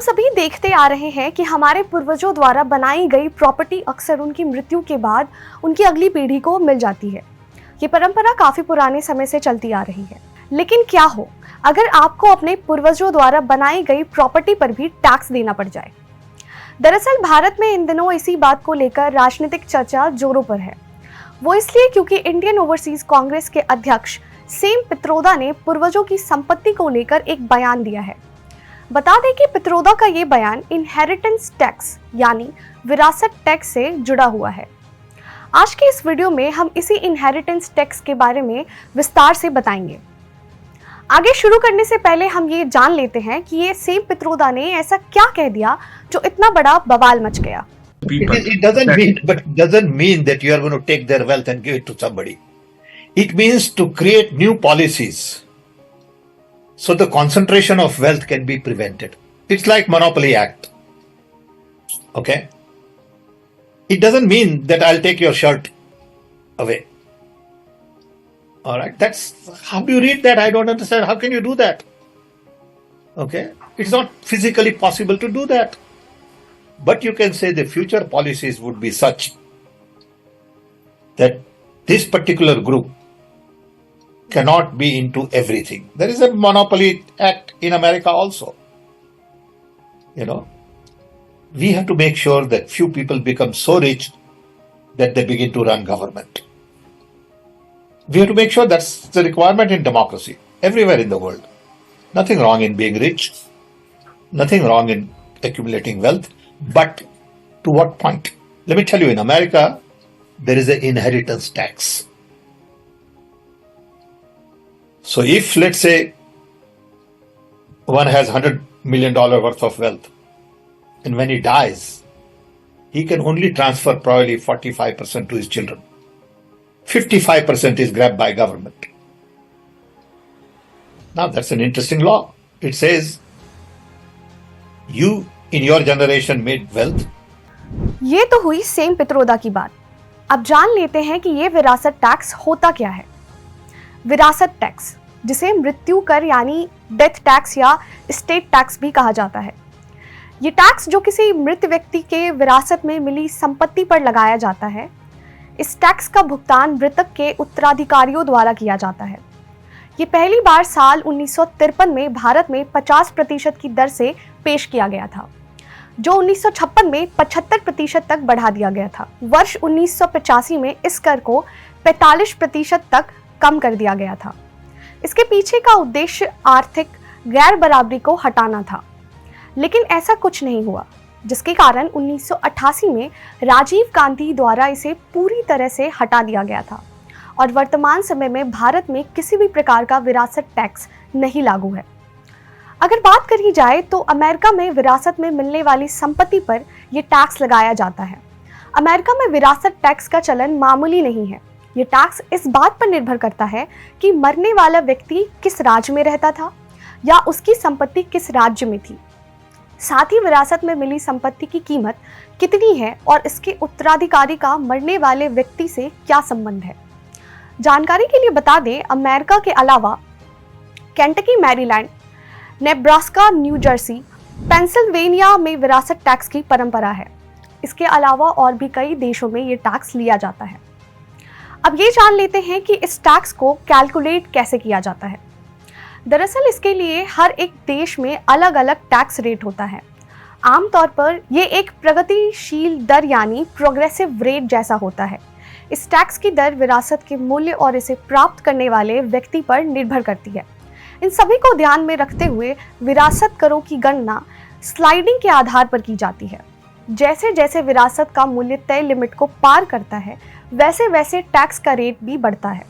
सभी देखते आ रहे हैं कि हमारे पूर्वजों द्वारा बनाई गई प्रॉपर्टी अक्सर उनकी मृत्यु के बाद उनकी अगली पीढ़ी को मिल जाती है। ये परंपरा काफी पुराने समय से चलती आ रही है। लेकिन क्या हो अगर आपको अपने पूर्वजों द्वारा बनाई गई प्रॉपर्टी पर भी टैक्स देना पड़ जाए? दरअसल भारत में इन दिनों इसी बात को लेकर राजनीतिक चर्चा जोरों पर है। वो इसलिए क्योंकि इंडियन ओवरसीज कांग्रेस के अध्यक्ष सेम पित्रोदा ने पूर्वजों की संपत्ति को लेकर एक बयान दिया है। बता दें कि पित्रोदा का ये बयान इनहेरिटेंस टैक्स यानी विरासत टैक्स से जुड़ा हुआ है। आज के इस वीडियो में हम इसी इनहेरिटेंस टैक्स के बारे में विस्तार से बताएंगे। आगे शुरू करने से पहले हम ये जान लेते हैं कि ये सेम पित्रोदा ने ऐसा क्या कह दिया जो इतना बड़ा बवाल मच गया। It doesn't mean that you are going to take their wealth and give it to somebody. It means to create new policies so the concentration of wealth can be prevented. It's like Monopoly Act. Okay? It doesn't mean that I'll take your shirt away. All right? That's how do you read that? I don't understand. How can you do that? Okay? It's not physically possible to do that. But you can say the future policies would be such that this particular group cannot be into everything. There is a Monopoly Act in America also. You know, we have to make sure that few people become so rich that they begin to run government. We have to make sure that's the requirement in democracy, everywhere in the world. Nothing wrong in being rich, nothing wrong in accumulating wealth, but to what point? Let me tell you, in America, there is an inheritance tax. So if, let's say, one has $100 million worth of wealth, and when he dies, he can only transfer probably 45% to his children. 55% is grabbed by government. Now that's an interesting law. It says, you in your generation made wealth. ये तो हुई same Pitroda की बात। अब जान लेते हैं कि ये विरासत टैक्स होता क्या है। विरासत टैक्स, जिसे मृत्यु कर यानी डेथ टैक्स या स्टेट टैक्स भी कहा जाता है, ये टैक्स जो किसी मृत व्यक्ति के विरासत में मिली संपत्ति पर लगाया जाता है। इस टैक्स का भुगतान मृतक के उत्तराधिकारियों द्वारा किया जाता है। ये पहली बार साल 1953 में भारत में 50% की दर से पेश किया गया था, जो 1956 में 75% तक बढ़ा दिया गया था। वर्ष 1985 में इस कर को 45% तक कम कर दिया गया था। इसके पीछे का उद्देश्य आर्थिक गैर बराबरी को हटाना था, लेकिन ऐसा कुछ नहीं हुआ, जिसके कारण 1988 में राजीव गांधी द्वारा इसे पूरी तरह से हटा दिया गया था और वर्तमान समय में भारत में किसी भी प्रकार का विरासत टैक्स नहीं लागू है। अगर बात करी जाए तो अमेरिका में विरासत में मिलने वाली संपत्ति पर यह टैक्स लगाया जाता है। अमेरिका में विरासत टैक्स का चलन मामूली नहीं है। ये टैक्स इस बात पर निर्भर करता है कि मरने वाला व्यक्ति किस राज्य में रहता था या उसकी संपत्ति किस राज्य में थी। साथ ही विरासत में मिली संपत्ति की कीमत कितनी है और इसके उत्तराधिकारी का मरने वाले व्यक्ति से क्या संबंध है। जानकारी के लिए बता दें, अमेरिका के अलावा Kentucky, Maryland, Nebraska, new Jersey, Pennsylvania में विरासत टैक्स की परंपरा है। इसके अलावा और भी कई देशों में ये टैक्स लिया जाता है। अब ये जान लेते हैं कि इस टैक्स को कैलकुलेट कैसे किया जाता है। दरअसल इसके लिए हर एक देश में अलग अलग टैक्स रेट होता है। आमतौर पर ये एक प्रगतिशील दर यानी प्रोग्रेसिव रेट जैसा होता है। इस टैक्स की दर विरासत के मूल्य और इसे प्राप्त करने वाले व्यक्ति पर निर्भर करती है। इन सभी को ध्यान में रखते हुए विरासत करों की गणना स्लाइडिंग के आधार पर की जाती है। जैसे जैसे विरासत का मूल्य तय लिमिट को पार करता है, वैसे वैसे टैक्स का रेट भी बढ़ता है।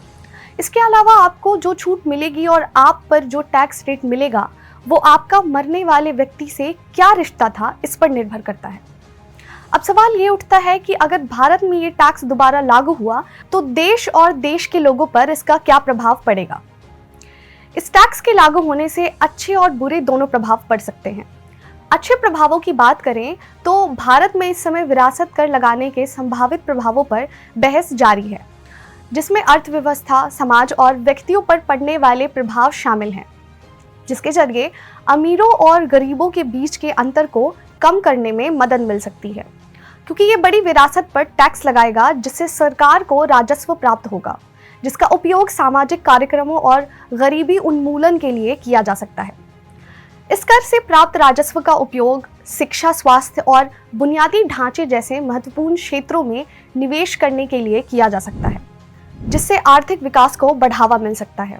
इसके अलावा आपको जो छूट मिलेगी और आप पर जो टैक्स रेट मिलेगा, वो आपका मरने वाले व्यक्ति से क्या रिश्ता था, इस पर निर्भर करता है। अब सवाल ये उठता है कि अगर भारत में ये टैक्स दोबारा लागू हुआ तो देश और देश के लोगों पर इसका क्या प्रभाव पड़ेगा। इस टैक्स के लागू होने से अच्छे और बुरे दोनों प्रभाव पड़ सकते हैं। अच्छे प्रभावों की बात करें तो भारत में इस समय विरासत कर लगाने के संभावित प्रभावों पर बहस जारी है, जिसमें अर्थव्यवस्था, समाज और व्यक्तियों पर पड़ने वाले प्रभाव शामिल हैं। जिसके जरिए अमीरों और गरीबों के बीच के अंतर को कम करने में मदद मिल सकती है, क्योंकि ये बड़ी विरासत पर टैक्स लगाएगा जिससे सरकार को राजस्व प्राप्त होगा, जिसका उपयोग सामाजिक कार्यक्रमों और गरीबी उन्मूलन के लिए किया जा सकता है। इस कर से प्राप्त राजस्व का उपयोग शिक्षा, स्वास्थ्य और बुनियादी ढांचे जैसे महत्वपूर्ण क्षेत्रों में निवेश करने के लिए किया जा सकता है, जिससे आर्थिक विकास को बढ़ावा मिल सकता है।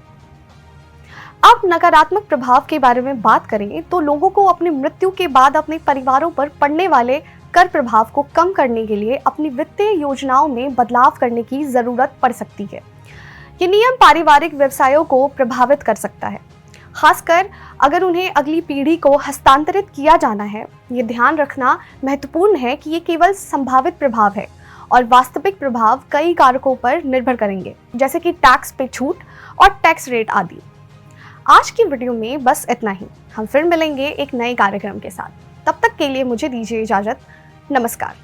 अब नकारात्मक प्रभाव के बारे में बात करें तो लोगों को अपनी मृत्यु के बाद अपने परिवारों पर पड़ने वाले कर प्रभाव को कम करने के लिए अपनी वित्तीय योजनाओं में बदलाव करने की जरूरत पड़ सकती है। ये नियम पारिवारिक व्यवसायों को प्रभावित कर सकता है, खासकर अगर उन्हें अगली पीढ़ी को हस्तांतरित किया जाना है। ये ध्यान रखना महत्वपूर्ण है कि ये केवल संभावित प्रभाव है और वास्तविक प्रभाव कई कारकों पर निर्भर करेंगे, जैसे कि टैक्स पे छूट और टैक्स रेट आदि। आज की वीडियो में बस इतना ही। हम फिर मिलेंगे एक नए कार्यक्रम के साथ। तब तक के लिए मुझे दीजिए इजाजत। नमस्कार।